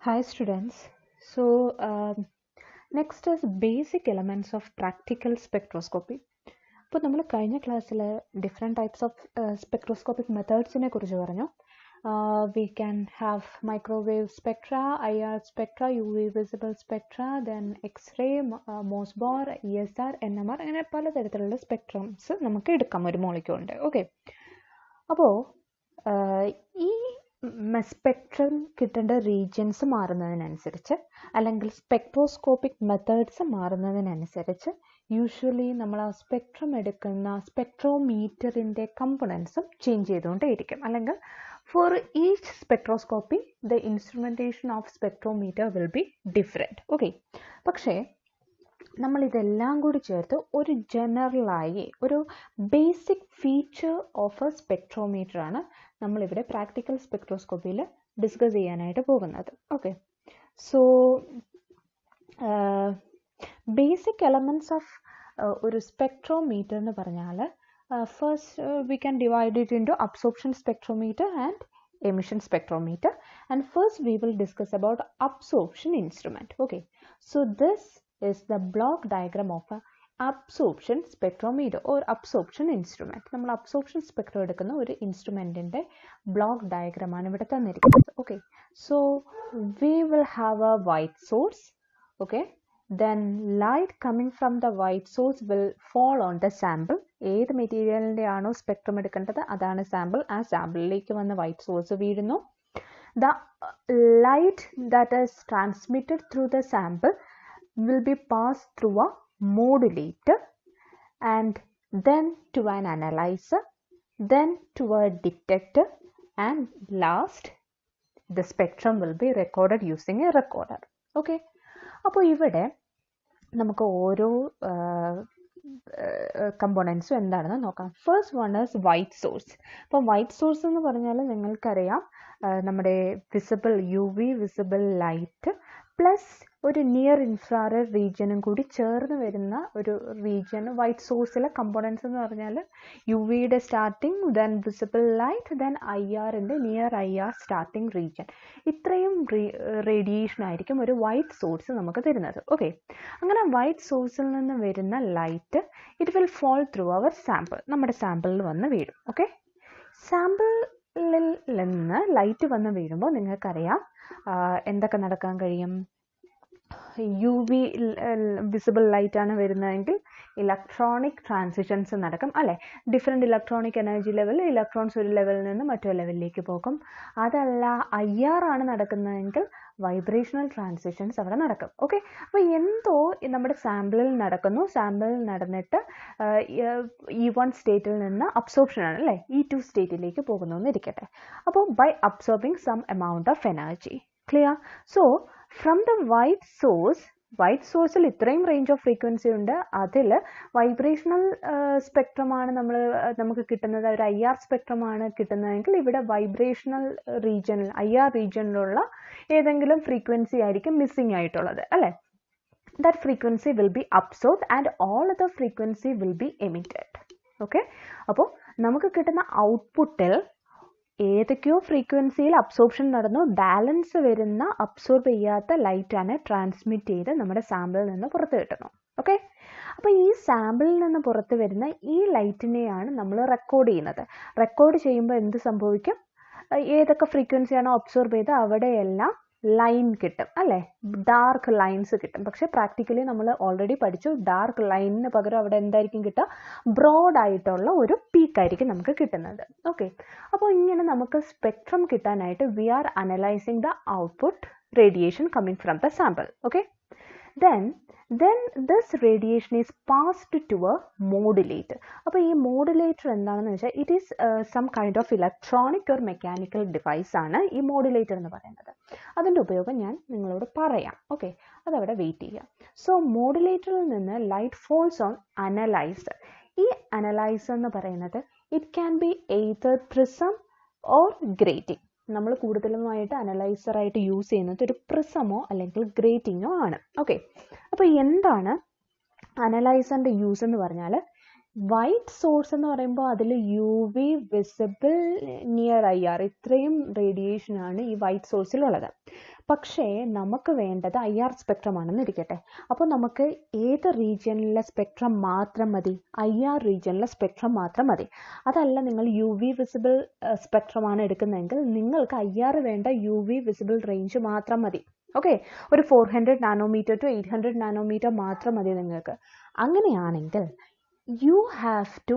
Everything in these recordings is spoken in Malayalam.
Hi students. So next is basic elements of practical spectroscopy. അപ്പോൾ നമ്മൾ കഴിഞ്ഞ ക്ലാസ്സിൽ ഡിഫറെൻറ്റ് ടൈപ്സ് ഓഫ് സ്പെക്ട്രോസ്കോപ്പിക് മെത്തേഡ്സിനെ കുറിച്ച് പറഞ്ഞു. We can have microwave spectra, IR spectra, UV visible spectra, then x-ray, Mossbauer, ESR, NMR, അങ്ങനെ പലതരത്തിലുള്ള സ്പെക്ട്രംസ് നമുക്ക് എടുക്കാം ഒരു മോളിക്യൂളിൻ്റെ. ഓക്കെ, അപ്പോൾ ഈ സ്പെക്ട്രം കിട്ടേണ്ട റീജിയൻസ് മാറുന്നതിനനുസരിച്ച് അല്ലെങ്കിൽ സ്പെക്ട്രോസ്കോപ്പിക് മെത്തേഡ്സ് മാറുന്നതിനനുസരിച്ച് യൂഷ്വലി നമ്മൾ ആ സ്പെക്ട്രം എടുക്കുന്ന സ്പെക്ട്രോമീറ്ററിൻ്റെ കമ്പണൻസും ചേഞ്ച് ചെയ്തുകൊണ്ടേയിരിക്കും. അല്ലെങ്കിൽ for each spectroscopy the instrumentation of spectrometer will be different. Okay, പക്ഷേ നമ്മളിതെല്ലാം കൂടി ചേർത്ത് ഒരു ജനറലായി ഒരു ബേസിക് ഫീച്ചർ ഓഫ് എ സ്പെക്ട്രോമീറ്ററാണ് നമ്മളിവിടെ പ്രാക്ടിക്കൽ സ്പെക്ട്രോസ്കോപ്പിയിൽ ഡിസ്കസ് ചെയ്യാനായിട്ട് പോകുന്നത്. Okay, so basic elements of ഒരു സ്പെക്ട്രോമീറ്റർ എന്ന് പറഞ്ഞാൽ first we can divide it into absorption spectrometer and emission spectrometer, and first we will discuss about absorption instrument. Okay, so this is the block diagram of a absorption spectrometer or absorption instrument. നമ്മൾ absorption spectrum എടുക്കുന്ന ഒരു ഇൻസ്ട്രുമെന്റിന്റെ ബ്ലോക്ക് ഡയഗ്രാം ആണ് ഇവിടെ തന്നിരിക്കുന്നത്. Okay, so we will have a white source. Okay, then light coming from the white source will fall on the sample. ഏത് മെറ്റീരിയലിൻ്റെ ആണോ സ്പെക്ട്രം എടുക്കേണ്ടത് അതാണ് സാമ്പിൾ. ആ സാമ്പിളിലേക്ക് വന്ന് വൈറ്റ് സോഴ്സ് വീഴുന്നു. The light that is transmitted through the sample will be passed through a modulator and then to an analyzer, then to a detector, and last the spectrum will be recorded using a recorder. Okay, അപ്പോൾ ഇവിടെ നമുക്ക് ഓരോ കമ്പോണൻസും എന്താണെന്ന് നോക്കാം. First one is white source. അപ്പോൾ വൈറ്റ് സോഴ്സ് എന്ന് പറഞ്ഞാൽ നിങ്ങൾക്കറിയാം നമ്മുടെ visible UV visible light plus ഒരു നിയർ ഇൻഫ്രാറെഡ് റീജിയനും കൂടി ചേർന്ന് വരുന്ന ഒരു റീജിയൻ വൈറ്റ് സോഴ്സിലെ കമ്പോണൻസ് എന്ന് പറഞ്ഞാൽ UVയുടെ starting, then visible light, then IRൻ്റെ നിയർ IR സ്റ്റാർട്ടിങ് റീജിയൻ. ഇത്രയും റേഡിയേഷൻ ആയിരിക്കും ഒരു വൈറ്റ് സോഴ്സ് നമുക്ക് തരുന്നത്. ഓക്കെ, അങ്ങനെ വൈറ്റ് സോഴ്സിൽ നിന്ന് വരുന്ന light it will fall through our sample, നമ്മുടെ സാമ്പിളിൽ വന്ന് വീഴും. ഓക്കെ, സാമ്പിളിൽ നിന്ന് ലൈറ്റ് വന്ന് വീഴുമ്പോൾ നിങ്ങൾക്കറിയാം എന്തൊക്കെ നടക്കാൻ കഴിയും. UV വിസിബിൾ ലൈറ്റ് ആണ് വരുന്നതെങ്കിൽ ഇലക്ട്രോണിക് ട്രാൻസിഷൻസ് നടക്കും അല്ലേ. Different electronic energy level, electrons ഒരു ലെവലിൽ നിന്ന് മറ്റൊരു ലെവലിലേക്ക് പോകും. അതല്ല IR ആണ് നടക്കുന്നതെങ്കിൽ വൈബ്രേഷണൽ ട്രാൻസിഷൻസ് അവിടെ നടക്കും. ഓക്കെ, അപ്പോൾ എന്തോ നമ്മുടെ സാമ്പിളിൽ നടക്കുന്നു. സാമ്പിളിൽ നടന്നിട്ട് E1 സ്റ്റേറ്റിൽ നിന്ന് അബ്സോർപ്ഷൻ ആണ് അല്ലേ E2 സ്റ്റേറ്റിലേക്ക് പോകുന്നു എന്നിരിക്കട്ടെ. അപ്പോൾ by absorbing some amount of energy. Clear? So from the white സോഴ്സിൽ ഇത്രയും റേഞ്ച് ഓഫ് ഫ്രീക്വൻസി ഉണ്ട്. അതിൽ വൈബ്രേഷണൽ സ്പെക്ട്രമാണ് നമുക്ക് കിട്ടുന്നത്, ഒരു IR സ്പെക്ട്രമാണ് കിട്ടുന്നതെങ്കിൽ ഇവിടെ വൈബ്രേഷണൽ റീജിയനിൽ IR റീജിയനിലുള്ള ഏതെങ്കിലും ഫ്രീക്വൻസി ആയിരിക്കും മിസ്സിംഗ് ആയിട്ടുള്ളത് അല്ലേ. that frequency will be absorbed and all other frequency will be emitted. Okay, അപ്പോൾ നമുക്ക് കിട്ടുന്ന ഔട്ട്പുട്ടിൽ ഏതൊക്കെയോ ഫ്രീക്വൻസിയിൽ അബ്സോർപ്ഷൻ നടന്നു, ബാലൻസ് വരുന്ന അബ്സോർബ് ചെയ്യാത്ത ലൈറ്റാണ് ട്രാൻസ്മിറ്റ് ചെയ്ത് നമ്മുടെ സാമ്പിളിൽ നിന്ന് പുറത്ത് കിട്ടുന്നു. ഓക്കെ, അപ്പോൾ ഈ സാമ്പിളിൽ നിന്ന് പുറത്ത് വരുന്ന ഈ ലൈറ്റിനെയാണ് നമ്മൾ റെക്കോർഡ് ചെയ്യുന്നത്. റെക്കോർഡ് ചെയ്യുമ്പോൾ എന്ത് സംഭവിക്കും? ഏതൊക്കെ ഫ്രീക്വൻസിയാണോ അബ്സോർബ് ചെയ്ത് അവിടെയെല്ലാം ലൈൻ കിട്ടും അല്ലേ, ഡാർക്ക് ലൈൻസ് കിട്ടും. പക്ഷേ പ്രാക്ടിക്കലി നമ്മൾ ഓൾറെഡി പഠിച്ചു, ഡാർക്ക് ലൈനിന് പകരം അവിടെ എന്തായിരിക്കും കിട്ടുക? ബ്രോഡ് ആയിട്ടുള്ള ഒരു പീക്കായിരിക്കും നമുക്ക് കിട്ടുന്നത്. ഓക്കെ, അപ്പോൾ ഇങ്ങനെ നമുക്ക് സ്പെക്ട്രം കിട്ടാനായിട്ട് we are analysing the output radiation coming from the sample. Okay, then this radiation is passed to a modulator. അപ്പോൾ ഈ മോഡുലേറ്റർ എന്താണെന്ന് വെച്ചാൽ it is some kind of electronic or mechanical device ആണ് ഈ മോഡുലേറ്റർ എന്ന് പറയുന്നത്. അതിൻ്റെ ഉപയോഗം ഞാൻ നിങ്ങളോട് പറയാം. ഓക്കെ, അതവിടെ വെയിറ്റ് ചെയ്യാം. സോ മോഡുലേറ്ററിൽ നിന്ന് ലൈറ്റ് ഫോൾസ് ഓൺ അനലൈസർ. ഈ അനലൈസർ എന്ന് പറയുന്നത് it can be either prism or grating. നമ്മൾ കൂടുതലുമായിട്ട് അനലൈസറായിട്ട് യൂസ് ചെയ്യുന്നത് ഒരു പ്രിസമോ അല്ലെങ്കിൽ ഗ്രേറ്റിങ്ങോ ആണ്. ഓക്കെ, അപ്പോൾ എന്താണ് അനലൈസറിൻ്റെ യൂസ് എന്ന് പറഞ്ഞാൽ വൈറ്റ് സോഴ്സ് എന്ന് പറയുമ്പോൾ അതിൽ UV വിസിബിൾ നിയർ IR ഇത്രയും റേഡിയേഷനാണ് ഈ വൈറ്റ് സോഴ്സിലുള്ളത്. പക്ഷേ നമുക്ക് വേണ്ടത് IR സ്പെക്ട്രം ആണെന്ന് ഇരിക്കട്ടെ. അപ്പോൾ നമുക്ക് ഏത് റീജിയനിലെ സ്പെക്ട്രം മാത്രം മതി? IR റീജിയനിലെ സ്പെക്ട്രം മാത്രം മതി. അതല്ല നിങ്ങൾ UV വിസിബിൾ സ്പെക്ട്രമാണ് എടുക്കുന്നതെങ്കിൽ നിങ്ങൾക്ക് IR വേണ്ട UV വിസിബിൾ റേഞ്ച് മാത്രം മതി. ഓക്കെ, ഒരു 400 നാനോമീറ്റർ ടു 800 നാനോമീറ്റർ മാത്രം മതി നിങ്ങൾക്ക്. അങ്ങനെയാണെങ്കിൽ you have to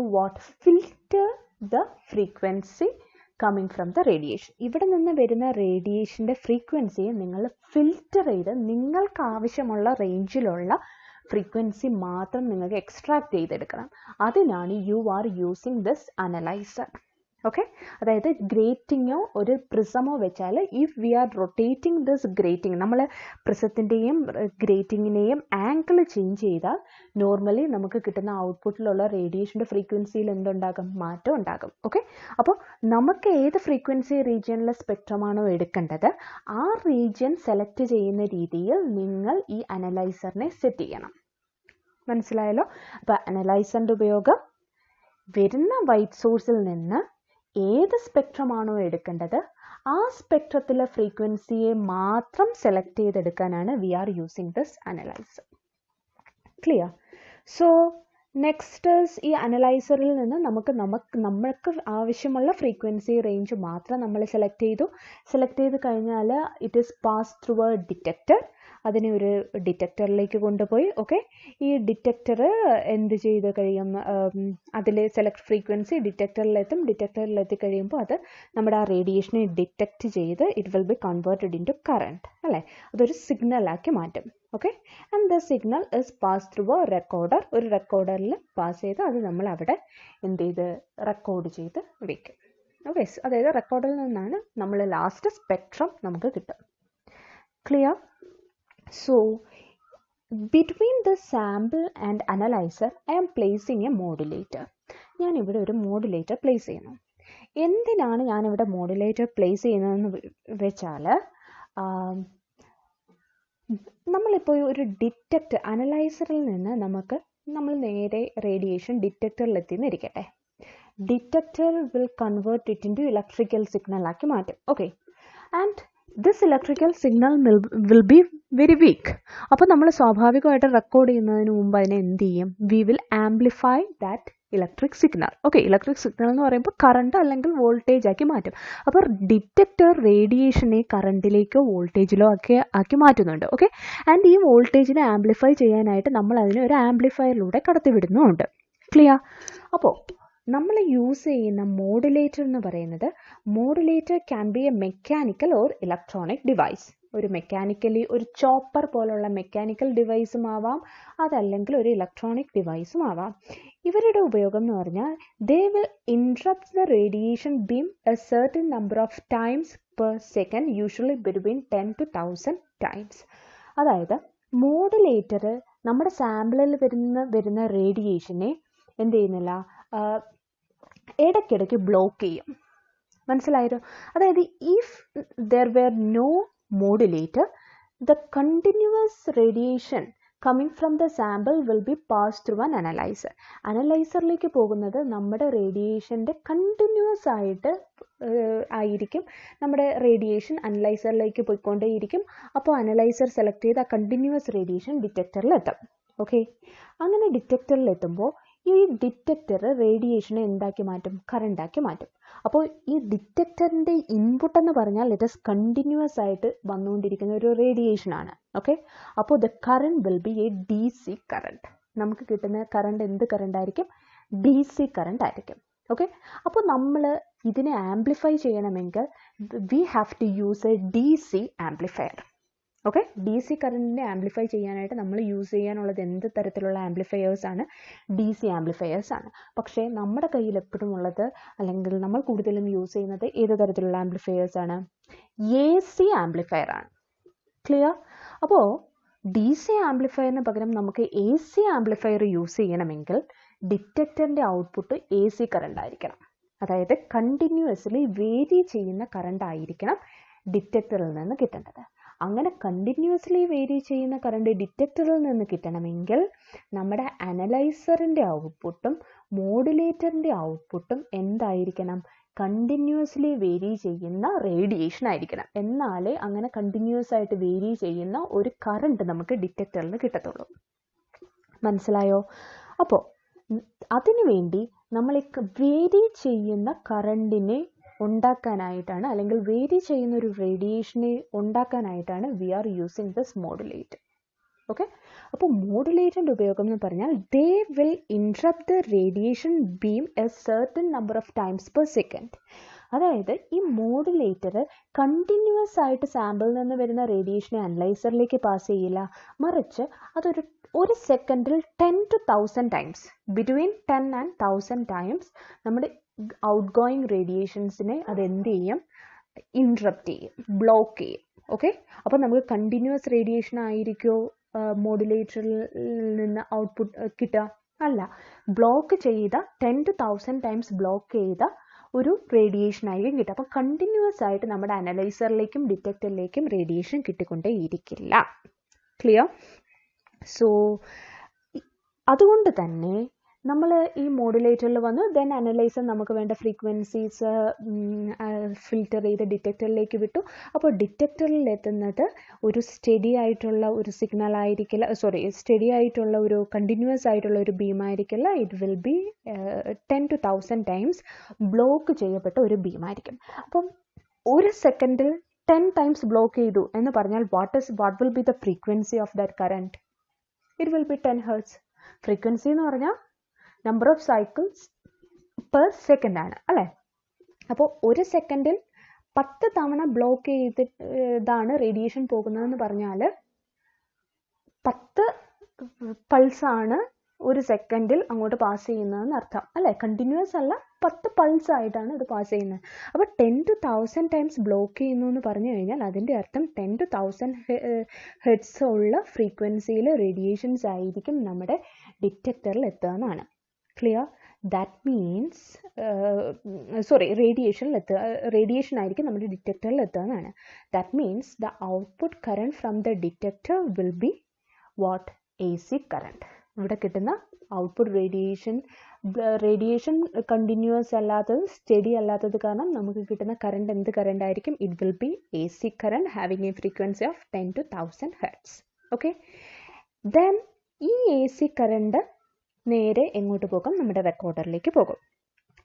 filter the frequency coming from the radiation. ഇവിടെ നിന്ന് വരുന്ന റേഡിയേഷൻ്റെ ഫ്രീക്വൻസിയെ നിങ്ങൾ ഫിൽറ്റർ ചെയ്ത് നിങ്ങൾക്ക് ആവശ്യമുള്ള റേഞ്ചിലുള്ള ഫ്രീക്വൻസി മാത്രം നിങ്ങൾക്ക് എക്സ്ട്രാക്ട് ചെയ്തെടുക്കണം. അതിനാണ് you are using this analyser. Okay, അതായത് ഗ്രേറ്റിങ്ങോ ഒരു പ്രിസമോ വെച്ചാൽ if we are rotating this grating, നമ്മൾ പ്രിസത്തിൻ്റെയും ഗ്രേറ്റിങ്ങിനെയും ആംഗിൾ ചേഞ്ച് ചെയ്താൽ നോർമലി നമുക്ക് കിട്ടുന്ന ഔട്ട്പുട്ടിലുള്ള റേഡിയേഷൻ്റെ ഫ്രീക്വൻസിയിൽ എന്തുണ്ടാകും? മാറ്റം ഉണ്ടാകും. ഓക്കെ, അപ്പോൾ നമുക്ക് ഏത് ഫ്രീക്വൻസി റീജിയനിലെ സ്പെക്ട്രമാണോ എടുക്കേണ്ടത് ആ റീജിയൻ സെലക്ട് ചെയ്യുന്ന രീതിയിൽ നിങ്ങൾ ഈ അനലൈസറിനെ സെറ്റ് ചെയ്യണം. മനസ്സിലായല്ലോ? അപ്പോൾ അനലൈസറിൻ്റെ ഉപയോഗം വരുന്ന വൈറ്റ് സോഴ്സിൽ നിന്ന് ഏത് സ്പെക്ട്രമാണോ എടുക്കേണ്ടത് ആ സ്പെക്ട്രത്തിലെ ഫ്രീക്വൻസിയെ മാത്രം സെലക്ട് ചെയ്തെടുക്കാനാണ് we are using this analyser. Clear? So next ഈ അനലൈസറിൽ നിന്ന് നമ്മൾക്ക് ആവശ്യമുള്ള ഫ്രീക്വൻസി റേഞ്ച് മാത്രം നമ്മൾ സെലക്ട് ചെയ്ത് കഴിഞ്ഞാൽ it is pass through A detector. അതിനെ ഒരു ഡിറ്റക്ടറിലേക്ക് കൊണ്ടുപോയി. ഓക്കെ, ഈ ഡിറ്റക്ടർ എന്ത് ചെയ്ത് കഴിയും? അതിൽ സെലക്ട് ഫ്രീക്വൻസി ഡിറ്റക്ടറിലെത്തി കഴിയുമ്പോൾ അത് നമ്മുടെ ആ റേഡിയേഷനെ ഡിറ്റക്റ്റ് ചെയ്ത് it will be converted into current, അല്ലേ? അതൊരു സിഗ്നലാക്കി മാറ്റും. Okay, and the signal is pass through a recorder. ഒരു റെക്കോർഡറിൽ പാസ് ചെയ്ത് അത് നമ്മൾ അവിടെ എന്ത് ചെയ്ത് റെക്കോർഡ് ചെയ്ത് വയ്ക്കും. ഓക്കെ, അതായത് റെക്കോർഡിൽ നിന്നാണ് നമ്മൾ ലാസ്റ്റ് സ്പെക്ട്രം നമുക്ക് കിട്ടും. Clear? So between the sample and analyzer I am placing a modulator. ഞാൻ ഇവിടെ ഒരു മോഡുലേറ്റർ പ്ലേസ് ചെയ്യുന്നു. എന്തിനാണ് ഞാനിവിടെ മോഡുലേറ്റർ പ്ലേസ് ചെയ്യുന്നതെന്ന് വെച്ചാൽ നമ്മളിപ്പോൾ ഒരു ഡിറ്റക്ടർ അനലൈസറിൽ നിന്ന് നമ്മൾ നേരെ റേഡിയേഷൻ ഡിറ്റക്ടറിലെത്തിന്നിരിക്കട്ടെ. Detector will convert it into electrical സിഗ്നലാക്കി മാറ്റും. Okay, and this electrical signal will be very weak. അപ്പോൾ നമ്മൾ സ്വാഭാവികമായിട്ട് റെക്കോർഡ് ചെയ്യുന്നതിന് മുമ്പ് അതിനെ എന്ത് ചെയ്യും? We will amplify that electric signal. Okay, electric signal എന്ന് പറയുമ്പോൾ കറണ്ട് അല്ലെങ്കിൽ വോൾട്ടേജ് ആക്കി മാറ്റും. അപ്പോൾ ഡിറ്റക്ടർ റേഡിയേഷനെ കറണ്ടിലേക്കോ വോൾട്ടേജിലോ ആക്കി മാറ്റുന്നുണ്ട്. ഓക്കെ, ആൻഡ് ഈ വോൾട്ടേജിനെ ആംപ്ലിഫൈ ചെയ്യാനായിട്ട് നമ്മൾ അതിനെ ഒരു ആംപ്ലിഫയറിലൂടെ കടത്തിവിടുന്നുമുണ്ട്. ക്ലിയർ? അപ്പോൾ നമ്മൾ യൂസ് ചെയ്യുന്ന മോഡുലേറ്റർ എന്ന് പറയുന്നത് modulator can be A mechanical or electronic device. ഒരു ചോപ്പർ പോലുള്ള മെക്കാനിക്കൽ ഡിവൈസും ആവാം, അതല്ലെങ്കിൽ ഒരു ഇലക്ട്രോണിക് ഡിവൈസും ആവാം. ഇവരുടെ ഉപയോഗം എന്ന് പറഞ്ഞാൽ they will interrupt the radiation beam a certain number of times per second, usually between 10 to 1000 times. അതായത് മോഡുലേറ്റർ നമ്മുടെ സാമ്പിളിൽ വരുന്ന റേഡിയേഷനെ എന്ത് ചെയ്യുന്നില്ല, ഇടയ്ക്കിടയ്ക്ക് ബ്ലോക്ക് ചെയ്യും. മനസ്സിലായോ? അതായത് if there were no modulator the continuous radiation coming from the sample will be pass through an analyser. അനലൈസറിലേക്ക് പോകുന്നത് നമ്മുടെ റേഡിയേഷൻ്റെ കണ്ടിന്യൂസ് ആയിരിക്കും. നമ്മുടെ റേഡിയേഷൻ അനലൈസറിലേക്ക് പോയിക്കൊണ്ടേയിരിക്കും. അപ്പോൾ അനലൈസർ സെലക്ട് ചെയ്ത് ആ കണ്ടിന്യൂസ് റേഡിയേഷൻ ഡിറ്റക്ടറിലെത്തും. ഓക്കെ, അങ്ങനെ ഡിറ്റക്ടറിലെത്തുമ്പോൾ ഈ ഡിറ്റക്ടർ റേഡിയേഷനെ എന്താക്കി മാറ്റും? കറണ്ടാക്കി മാറ്റും. അപ്പോൾ ഈ ഡിറ്റക്ടറിൻ്റെ ഇൻപുട്ട് എന്ന് പറഞ്ഞാൽ ഇറ്റ് ഈസ് കണ്ടിന്യൂസ് ആയിട്ട് വന്നുകൊണ്ടിരിക്കുന്ന ഒരു റേഡിയേഷനാണ്. ഓക്കെ, അപ്പോൾ the current will be A DC current. നമുക്ക് കിട്ടുന്ന കറണ്ട് എന്ത് കറണ്ട് ആയിരിക്കും? DC കറണ്ട് ആയിരിക്കും. ഓക്കെ, അപ്പോൾ നമ്മൾ ഇതിനെ ആംപ്ലിഫൈ ചെയ്യണമെങ്കിൽ we have to use a DC amplifier. Okay, DC കറണ്ടിനെ ആംപ്ലിഫൈ ചെയ്യാനായിട്ട് നമ്മൾ യൂസ് ചെയ്യാനുള്ളത് എന്ത് തരത്തിലുള്ള ആംപ്ലിഫയേഴ്സാണ്? DC ആംപ്ലിഫയേഴ്സാണ്. പക്ഷേ നമ്മുടെ കയ്യിൽ എപ്പോഴും ഉള്ളത്, അല്ലെങ്കിൽ നമ്മൾ കൂടുതലും യൂസ് ചെയ്യുന്നത് ഏത് തരത്തിലുള്ള ആംപ്ലിഫയേഴ്സാണ്? AC ആംപ്ലിഫയർ ആണ്. ക്ലിയർ? അപ്പോൾ DC ആംപ്ലിഫയറിന് പകരം നമുക്ക് AC ആംപ്ലിഫയർ യൂസ് ചെയ്യണമെങ്കിൽ ഡിറ്റക്ടറിൻ്റെ ഔട്ട്പുട്ട് AC കറണ്ട് ആയിരിക്കണം. അതായത് കണ്ടിന്യൂസ്ലി വേരി ചെയ്യുന്ന കറണ്ട് ആയിരിക്കണം ഡിറ്റക്ടറിൽ നിന്ന് കിട്ടേണ്ടത്. അങ്ങനെ കണ്ടിന്യൂസ്ലി വേരി ചെയ്യുന്ന കറണ്ട് ഡിറ്റക്ടറിൽ നിന്ന് കിട്ടണമെങ്കിൽ നമ്മുടെ അനലൈസറിൻ്റെ ഔട്ട്പുട്ടും മോഡുലേറ്ററിൻ്റെ ഔട്ട്പുട്ടും എന്തായിരിക്കണം? കണ്ടിന്യൂസ്ലി വേരി ചെയ്യുന്ന റേഡിയേഷൻ ആയിരിക്കണം. എന്നാലേ അങ്ങനെ കണ്ടിന്യൂസ് ആയിട്ട് വേരി ചെയ്യുന്ന ഒരു കറണ്ട് നമുക്ക് ഡിറ്റക്ടറിൽ കിട്ടത്തുള്ളൂ. മനസ്സിലായോ? അപ്പോൾ അതിനു വേണ്ടി നമ്മൾ വേരി ചെയ്യുന്ന കറണ്ടിനെ ഉണ്ടാക്കാനായിട്ടാണ്, അല്ലെങ്കിൽ വേരി ചെയ്യുന്ന ഒരു റേഡിയേഷനെ ഉണ്ടാക്കാനായിട്ടാണ് we are using this modulator. Okay, അപ്പോൾ മോഡുലേറ്ററിൻ്റെ ഉപയോഗം എന്ന് പറഞ്ഞാൽ they will interrupt the radiation beam a certain number of times per second. അതായത് ഈ മോഡുലേറ്റർ കണ്ടിന്യൂസ് ആയിട്ട് സാമ്പിളിൽ നിന്ന് വരുന്ന റേഡിയേഷനെ അനലൈസറിലേക്ക് പാസ് ചെയ്യില്ല, മറിച്ച് ഒരു സെക്കൻഡിൽ 10 to 1000 times, between 10 and 1000 times നമ്മുടെ ഔട്ട് ഗോയിങ് റേഡിയേഷൻസിനെ അത് എന്ത് ചെയ്യും? ഇൻട്രപ്റ്റ് ചെയ്യും, ബ്ലോക്ക് ചെയ്യും. ഓക്കെ, അപ്പോൾ നമുക്ക് കണ്ടിന്യൂസ് റേഡിയേഷൻ ആയിരിക്കുമോ മോഡുലേറ്ററിൽ നിന്ന് ഔട്ട്പുട്ട് കിട്ടുക? അല്ല, ബ്ലോക്ക് ചെയ്ത 10 to 1000 ടൈംസ് ബ്ലോക്ക് ചെയ്ത ഒരു റേഡിയേഷൻ ആയിരിക്കും കിട്ടുക. അപ്പോൾ കണ്ടിന്യൂസ് ആയിട്ട് നമ്മുടെ അനലൈസറിലേക്കും ഡിറ്റക്ടറിലേക്കും റേഡിയേഷൻ കിട്ടിക്കൊണ്ടേ ഇരിക്കില്ല. ക്ലിയർ? സോ അതുകൊണ്ട് തന്നെ നമ്മൾ ഈ മോഡുലേറ്ററിൽ വന്ന് ദെൻ അനലൈസർ നമുക്ക് വേണ്ട ഫ്രീക്വൻസീസ് ഫിൽറ്റർ ചെയ്ത് ഡിറ്റക്ടറിലേക്ക് വിട്ടു. അപ്പോൾ ഡിറ്റക്ടറിൽ എത്തുന്നത് ഒരു സ്റ്റഡി ആയിട്ടുള്ള ഒരു സിഗ്നൽ ആയിരിക്കില്ല, സ്റ്റഡി ആയിട്ടുള്ള ഒരു കണ്ടിന്യൂസ് ആയിട്ടുള്ള ഒരു ബീം ആയിരിക്കില്ല. It will B 10 to 1000 times block ചെയ്യപ്പെട്ട ഒരു ബീം ആയിരിക്കും. അപ്പം ഒരു സെക്കൻഡിൽ 10 ടൈംസ് ബ്ലോക്ക് ചെയ്തു എന്ന് പറഞ്ഞാൽ what will be the frequency of that current? It will B 10 Hz. Frequency എന്ന് പറഞ്ഞാൽ number of cycles per second ആണ്, അല്ലേ? അപ്പോൾ ഒരു സെക്കൻഡിൽ 10 തവണ ബ്ലോക്ക് ചെയ്താണ് റേഡിയേഷൻ പോകുന്നതെന്ന് പറഞ്ഞാൽ 10 പൾസാണ് ഒരു സെക്കൻഡിൽ അങ്ങോട്ട് പാസ് ചെയ്യുന്നതെന്ന് അർത്ഥം, അല്ലേ? കണ്ടിന്യൂസ് അല്ല, 10 പൾസ് ആയിട്ടാണ് ഇത് പാസ് ചെയ്യുന്നത്. അപ്പോൾ 10 to 1000 ടൈംസ് ബ്ലോക്ക് ചെയ്യുന്നു എന്ന് പറഞ്ഞു കഴിഞ്ഞാൽ അതിൻ്റെ അർത്ഥം 10 to 1000 ഹെർട്സ് ഉള്ള ഫ്രീക്വൻസിയിൽ റേഡിയേഷൻസ് ആയിരിക്കും നമ്മുടെ ഡിറ്റക്ടറിൽ എത്തുക എന്നാണ്. ക്ലിയർ? ദാറ്റ് മീൻസ് റേഡിയേഷൻ ആയിരിക്കും നമ്മുടെ ഡിറ്റക്ടറിൽ എത്തുക എന്നാണ്. That means the output current from the detector will be what? AC current. ഇവിടെ കിട്ടുന്ന ഔട്ട്പുട്ട് റേഡിയേഷൻ കണ്ടിന്യൂസ് അല്ലാത്തത്, സ്റ്റഡി അല്ലാത്തത് കാരണം നമുക്ക് കിട്ടുന്ന കറണ്ട് എന്ത് കറണ്ട് ആയിരിക്കും? It will B AC current having A frequency of 10 to 1000 hertz. Okay, then ഈ AC കറണ്ട് നേരെ എങ്ങോട്ട് പോകും? നമ്മുടെ റെക്കോർഡറിലേക്ക് പോകും.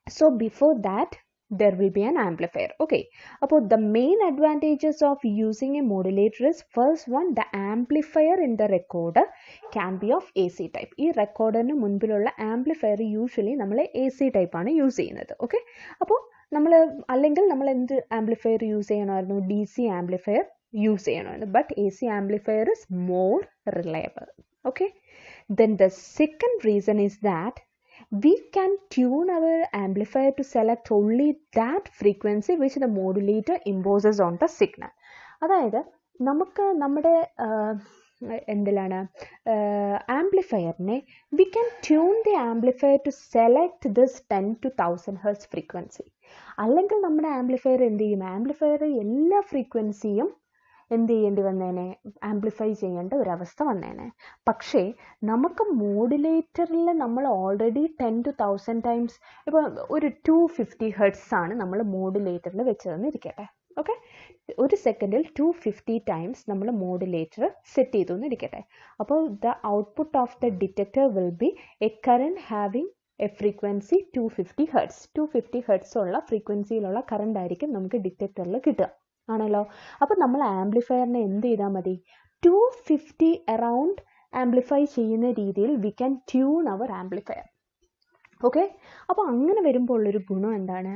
So before that there will be an amplifier. Okay, അപ്പോൾ the main advantages of using a modulator is, first one, the amplifier in the recorder can be of AC type. ഈ റെക്കോർഡറിന് മുൻപിലുള്ള ആംപ്ലിഫയർ യൂഷ്വലി നമ്മൾ AC ടൈപ്പ് ആണ് യൂസ് ചെയ്യുന്നത്. ഓക്കെ, അപ്പോൾ അല്ലെങ്കിൽ നമ്മൾ എന്ത് ആംപ്ലിഫയർ യൂസ് ചെയ്യണമായിരുന്നു? DC ആംപ്ലിഫയർ യൂസ് ചെയ്യണമായിരുന്നു. But AC amplifier is more reliable. Okay, then the second reason is that we can tune our amplifier to select only that frequency which the modulator imposes on the signal. അതായത് നമുക്ക് നമ്മുടെ എന്തിലാണ് ആംപ്ലിഫയറിനെ we can tune the amplifier to select this 10 to 1000 Hz frequency. അല്ലെങ്കിൽ നമ്മുടെ ആംപ്ലിഫയർ എന്ത് ചെയ്യും? ആംപ്ലിഫയർ എല്ലാ ഫ്രീക്വൻസിയും എന്ത് ചെയ്യേണ്ടി വന്നേനെ? ആംപ്ലിഫൈ ചെയ്യേണ്ട ഒരവസ്ഥ വന്നേനെ. പക്ഷേ നമുക്ക് മോഡുലേറ്ററിൽ നമ്മൾ ഓൾറെഡി 10 to 1000 ടൈംസ്, ഇപ്പോൾ ഒരു 250 Hz ആണ് നമ്മൾ മോഡുലേറ്ററിൽ വെച്ചതെന്ന് ഇരിക്കട്ടെ. ഓക്കെ, ഒരു സെക്കൻഡിൽ 250 ടൈംസ് നമ്മൾ മോഡുലേറ്റർ സെറ്റ് ചെയ്തു എന്ന് ഇരിക്കട്ടെ. അപ്പോൾ the output of the detector will be A current having A frequency 250 Hz. 250 Hz ഉള്ള ഫ്രീക്വൻസിയിലുള്ള കറണ്ട് ആയിരിക്കും നമുക്ക് ഡിറ്റക്ടറിൽ കിട്ടുക, ആണല്ലോ. അപ്പോൾ നമ്മൾ ആംപ്ലിഫയറിനെ എന്ത് ചെയ്താൽ മതി? 250 അറൗണ്ട് ആംപ്ലിഫൈ ചെയ്യുന്ന രീതിയിൽ we can tune our amplifier. Okay, അപ്പോൾ അങ്ങനെ വരുമ്പോൾ ഉള്ളൊരു ഗുണം എന്താണ്?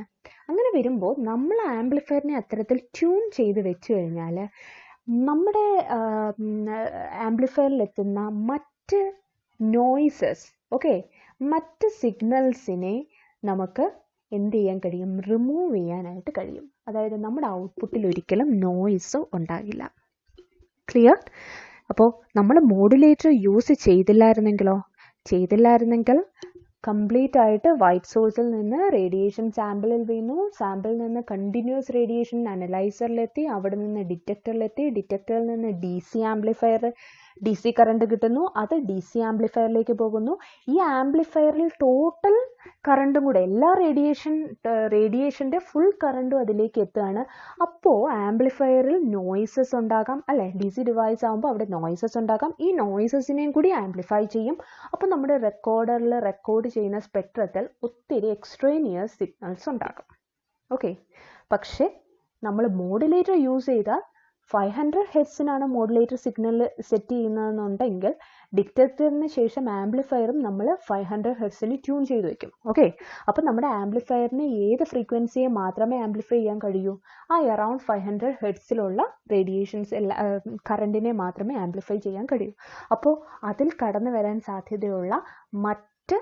അങ്ങനെ വരുമ്പോൾ നമ്മൾ ആംപ്ലിഫയറിനെ അത്തരത്തിൽ ട്യൂൺ ചെയ്ത് വെച്ച് കഴിഞ്ഞാൽ നമ്മുടെ ആംപ്ലിഫയറിൽ എത്തുന്ന മറ്റ് നോയ്സസ്, ഓക്കെ, മറ്റ് സിഗ്നൽസിനെ നമുക്ക് എന്ത് ചെയ്യാൻ കഴിയും? റിമൂവ് ചെയ്യാനായിട്ട് കഴിയും. അതായത് നമ്മുടെ ഔട്ട്പുട്ടിൽ ഒരിക്കലും നോയ്സ് ഉണ്ടാകില്ല. ക്ലിയർ? അപ്പോൾ നമ്മൾ മോഡുലേറ്റർ യൂസ് ചെയ്തില്ലായിരുന്നെങ്കിൽ കംപ്ലീറ്റ് ആയിട്ട് വൈറ്റ് സോഴ്സിൽ നിന്ന് റേഡിയേഷൻ സാമ്പിളിൽ വീണു, സാമ്പിളിൽ നിന്ന് കണ്ടിന്യൂസ് റേഡിയേഷൻ അനലൈസറിലെത്തി, അവിടെ നിന്ന് ഡിറ്റക്ടറിലെത്തി, ഡിറ്റക്ടറിൽ നിന്ന് DC amplifier D C current കിട്ടുന്നു, അത് ഡി സി ആംപ്ലിഫയറിലേക്ക് പോകുന്നു. ഈ ആംപ്ലിഫയറിൽ ടോട്ടൽ കറണ്ടും കൂടെ എല്ലാ റേഡിയേഷൻ്റെ ഫുൾ കറണ്ടും അതിലേക്ക് എത്തുകയാണ്. അപ്പോൾ ആംപ്ലിഫയറിൽ നോയ്സസ് ഉണ്ടാകാം അല്ലേ? ഡി സി ഡിവൈസ് ആകുമ്പോൾ അവിടെ നോയ്സസ് ഉണ്ടാകാം. ഈ നോയ്സസിനെയും കൂടി ആംപ്ലിഫൈ ചെയ്യും. അപ്പോൾ നമ്മുടെ റെക്കോർഡറിൽ റെക്കോർഡ് ചെയ്യുന്ന സ്പെക്ട്രത്തിൽ ഒത്തിരി എക്സ്ട്രേനിയസ് സിഗ്നൽസ് ഉണ്ടാകും. ഓക്കെ, പക്ഷേ നമ്മൾ മോഡുലേറ്റർ യൂസ് ചെയ്താൽ 500 ഹെർട്സിനാണ് മോഡുലേറ്റർ സിഗ്നൽ സെറ്റ് ചെയ്യുന്നതെന്നുണ്ടെങ്കിൽ ഡിറ്റക്ടറിന് ശേഷം ആംപ്ലിഫയറും നമ്മൾ 500 ഹെർട്സിന് ട്യൂൺ ചെയ്ത് വെക്കും. ഓക്കെ, അപ്പോൾ നമ്മുടെ ആംപ്ലിഫയറിന് ഏത് ഫ്രീക്വൻസിയെ മാത്രമേ ആംപ്ലിഫൈ ചെയ്യാൻ കഴിയൂ? ആ അറൗണ്ട് 500 ഹെർട്സിലുള്ള റേഡിയേഷൻസ് കറണ്ടിനെ മാത്രമേ ആംപ്ലിഫൈ ചെയ്യാൻ കഴിയൂ. അപ്പോൾ അതിൽ കടന്നു വരാൻ സാധ്യതയുള്ള മറ്റ്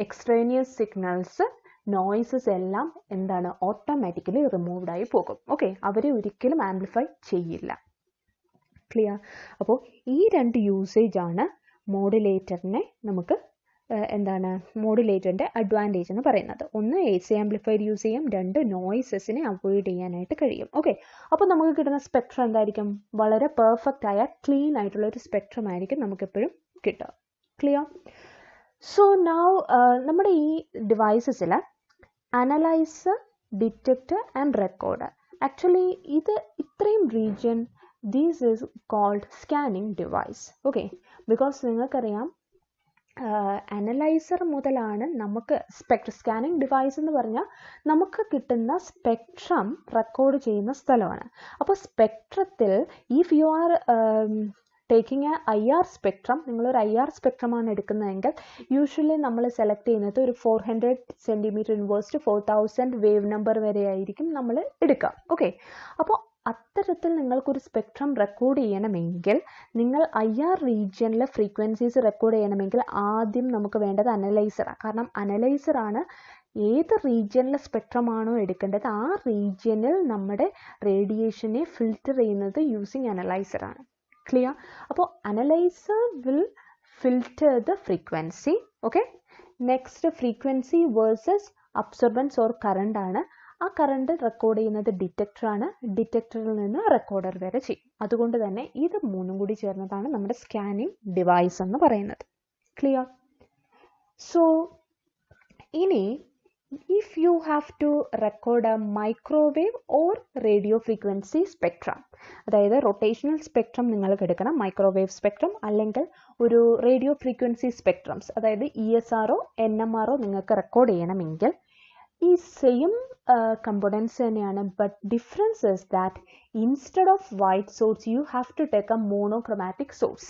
എക്സ്ട്രേനിയസ് സിഗ്നൽസ്, നോയ്സസ് എല്ലാം എന്താണ്, ഓട്ടോമാറ്റിക്കലി റിമൂവ്ഡ് ആയി പോകും. ഓക്കെ, അവരെ ഒരിക്കലും ആംപ്ലിഫൈ ചെയ്യില്ല. ക്ലിയർ? അപ്പോൾ ഈ രണ്ട് യൂസേജ് ആണ് മോഡുലേറ്ററിനെ നമുക്ക് എന്താണ് മോഡുലേറ്ററിൻ്റെ അഡ്വാൻറ്റേജ് എന്ന് പറയുന്നത്. ഒന്ന് എ സി ആംപ്ലിഫയർ യൂസ് ചെയ്യാം, രണ്ട് നോയ്സസിനെ അവോയ്ഡ് ചെയ്യാനായിട്ട് കഴിയും. ഓക്കെ, അപ്പോൾ നമുക്ക് കിട്ടുന്ന സ്പെക്ട്രം എന്തായിരിക്കും? വളരെ പെർഫെക്റ്റ് ആയ ക്ലീൻ ആയിട്ടുള്ള ഒരു സ്പെക്ട്രം ആയിരിക്കും നമുക്കെപ്പോഴും കിട്ടുക. ക്ലിയർ? സോ നൗ നമ്മുടെ ഈ ഡിവൈസസിൽ analyser, detector and recorder, actually ഇത് ഇത്രയും region these is called scanning device. Okay, because നിങ്ങൾക്കറിയാം അനലൈസർ മുതലാണ് നമുക്ക് സ്കാനിങ് ഡിവൈസ് എന്ന് പറഞ്ഞാൽ നമുക്ക് കിട്ടുന്ന സ്പെക്ട്രം റെക്കോർഡ് ചെയ്യുന്ന സ്ഥലമാണ്. അപ്പോൾ സ്പെക്ട്രത്തിൽ if you are taking a IR spectrum, നിങ്ങളൊരു IR സ്പെക്ട്രമാണ് എടുക്കുന്നതെങ്കിൽ യൂഷ്വലി നമ്മൾ സെലക്ട് ചെയ്യുന്നത് ഒരു 400 centimetre inverse to 4000 wave number വരെ ആയിരിക്കും നമ്മൾ എടുക്കുക. ഓക്കെ, അപ്പോൾ അത്തരത്തിൽ നിങ്ങൾക്കൊരു സ്പെക്ട്രം റെക്കോർഡ് ചെയ്യണമെങ്കിൽ, നിങ്ങൾ IR റീജിയനിലെ ഫ്രീക്വൻസീസ് റെക്കോർഡ് ചെയ്യണമെങ്കിൽ ആദ്യം നമുക്ക് വേണ്ടത് അനലൈസറാണ്. കാരണം അനലൈസറാണ് ഏത് റീജിയനിലെ സ്പെക്ട്രമാണോ എടുക്കേണ്ടത് ആ റീജിയനിൽ നമ്മുടെ റേഡിയേഷനെ ഫിൽറ്റർ ചെയ്യുന്നത് യൂസിങ് അനലൈസറാണ്. ക്ലിയർ? അപ്പോൾ analyser will filter the frequency. Okay, next frequency versus absorbents or current ആണ്. ആ കറണ്ട് റെക്കോർഡ് ചെയ്യുന്നത് ഡിറ്റക്ടറാണ്. ഡിറ്റക്ടറിൽ നിന്ന് റെക്കോർഡർ വരെ ചെയ്യും. അതുകൊണ്ട് തന്നെ ഇത് മൂന്നും കൂടി ചേർന്നതാണ് നമ്മുടെ സ്കാനിങ് ഡിവൈസ് എന്ന് പറയുന്നത്. ക്ലിയർ? സോ ഇനി if you have to record a microwave or radio frequency spectrum, അതായത് റൊട്ടേഷണൽ സ്പെക്ട്രം നിങ്ങൾക്ക് എടുക്കണം, മൈക്രോവേവ് സ്പെക്ട്രം അല്ലെങ്കിൽ ഒരു റേഡിയോ ഫ്രീക്വൻസി സ്പെക്ട്രംസ്, അതായത് ESR ഓ NMR ഓ നിങ്ങൾക്ക് റെക്കോർഡ് ചെയ്യണമെങ്കിൽ ഈ സെയിം കമ്പോണൻസ് തന്നെയാണ്. But difference is that instead of white source you have to take a monochromatic source.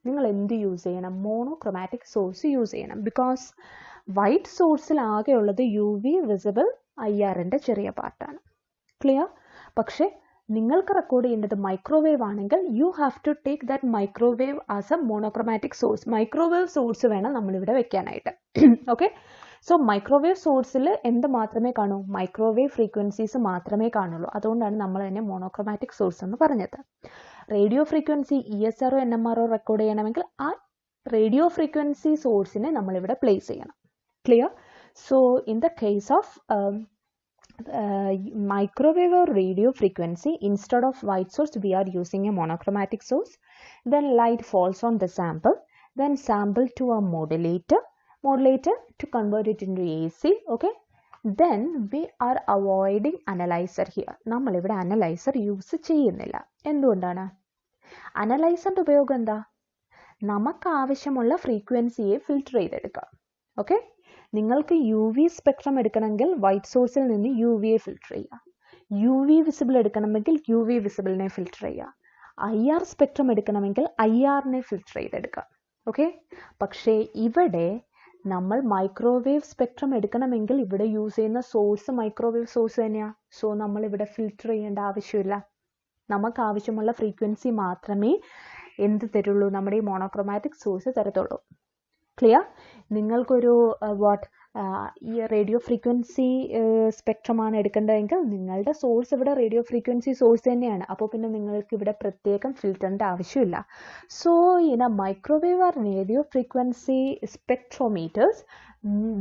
നിങ്ങൾ എന്ത് യൂസ് ചെയ്യണം? മോണോക്രോമാറ്റിക് സോഴ്സ് യൂസ് ചെയ്യണം. ബിക്കോസ് വൈറ്റ് സോഴ്സിൽ ആകെയുള്ളത് UV വിസിബിൾ IRൻ്റെ ചെറിയ പാർട്ടാണ്. ക്ലിയർ? പക്ഷേ നിങ്ങൾക്ക് റെക്കോർഡ് ചെയ്യേണ്ടത് മൈക്രോവേവ് ആണെങ്കിൽ you have to take that microwave as a monochromatic source. Microwave source വേണം നമ്മളിവിടെ വെക്കാനായിട്ട്. ഓക്കെ, സോ മൈക്രോവേവ് സോഴ്സിൽ എന്ത് മാത്രമേ കാണൂ? മൈക്രോവേവ് ഫ്രീക്വൻസീസ് മാത്രമേ കാണുള്ളൂ. അതുകൊണ്ടാണ് നമ്മൾ തന്നെ മോണോക്രോമാറ്റിക് സോഴ്സ് എന്ന് പറഞ്ഞത്. റേഡിയോ ഫ്രീക്വൻസി ESR ഓ NMR ഓ റെക്കോർഡ് ചെയ്യണമെങ്കിൽ ആ റേഡിയോ ഫ്രീക്വൻസി സോഴ്സിനെ നമ്മളിവിടെ പ്ലേസ് ചെയ്യണം. Clear? So in the case of microwave or radio frequency, instead of white source we are using a monochromatic source. Then light falls on the sample, then sample to a modulator to convert it into AC. Okay, then we are avoiding analyzer here. നമ്മൾ ഇവിടെ അനലൈസർ യൂസ് ചെയ്യുന്നില്ല. എന്തുകൊണ്ടാണ്? അനലൈസറിൻ്റെ ഉപയോഗം എന്താ? നമുക്ക് ആവശ്യമുള്ള ഫ്രീക്വൻസിയെ ഫിൽറ്റർ ചെയ്തെടുക്കാം. ഓക്കെ, നിങ്ങൾക്ക് UV സ്പെക്ട്രം എടുക്കണമെങ്കിൽ വൈറ്റ് സോഴ്സിൽ നിന്ന് UVയെ ഫിൽറ്റർ ചെയ്യുക. UV വിസിബിൾ എടുക്കണമെങ്കിൽ UV വിസിബിളിനെ ഫിൽറ്റർ ചെയ്യുക. IR സ്പെക്ട്രം എടുക്കണമെങ്കിൽ IRനെ ഫിൽറ്റർ ചെയ്തെടുക്കുക. ഓക്കെ, പക്ഷേ ഇവിടെ നമ്മൾ മൈക്രോവേവ് സ്പെക്ട്രം എടുക്കണമെങ്കിൽ ഇവിടെ യൂസ് ചെയ്യുന്ന സോഴ്സ് മൈക്രോവേവ് സോഴ്സ് തന്നെയാണ്. സോ നമ്മളിവിടെ ഫിൽറ്റർ ചെയ്യേണ്ട ആവശ്യമില്ല. നമുക്ക് ആവശ്യമുള്ള ഫ്രീക്വൻസി മാത്രമേ എന്ത് തരുള്ളൂ? നമ്മുടെ ഈ മോണോക്രോമാറ്റിക് സോഴ്സ് തരത്തുള്ളൂ. ക്ലിയർ? നിങ്ങൾക്കൊരു ഈ റേഡിയോ ഫ്രീക്വൻസി സ്പെക്ട്രമാണ് എടുക്കേണ്ടതെങ്കിൽ നിങ്ങളുടെ സോഴ്സ് ഇവിടെ റേഡിയോ ഫ്രീക്വൻസി സോഴ്സ് തന്നെയാണ്. അപ്പോൾ പിന്നെ നിങ്ങൾക്ക് ഇവിടെ പ്രത്യേകം ഫിൽറ്ററിൻ്റെ ആവശ്യമില്ല. So in a microwave or radio frequency spectrometers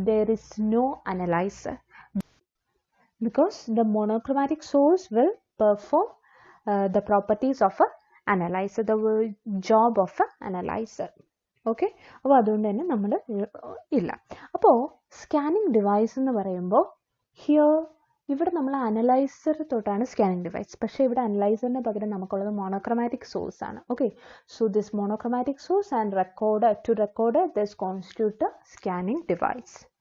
there is no analyzer because the monochromatic source will perform the properties of a analyzer, the job of a analyzer. Okay, അപ്പോൾ അതുകൊണ്ട് തന്നെ നമ്മൾ ഇല്ല. അപ്പോൾ സ്കാനിങ് ഡിവൈസ് എന്ന് പറയുമ്പോൾ ഇവിടെ നമ്മൾ അനലൈസർ തൊട്ടാണ് സ്കാനിങ് ഡിവൈസ്. പക്ഷേ ഇവിടെ അനലൈസറിന് പകരം നമുക്കുള്ളത് മോണോക്രോമാറ്റിക് സോഴ്സ് ആണ്. Okay, so this monochromatic source and recorder to recorder this constitute scanning device.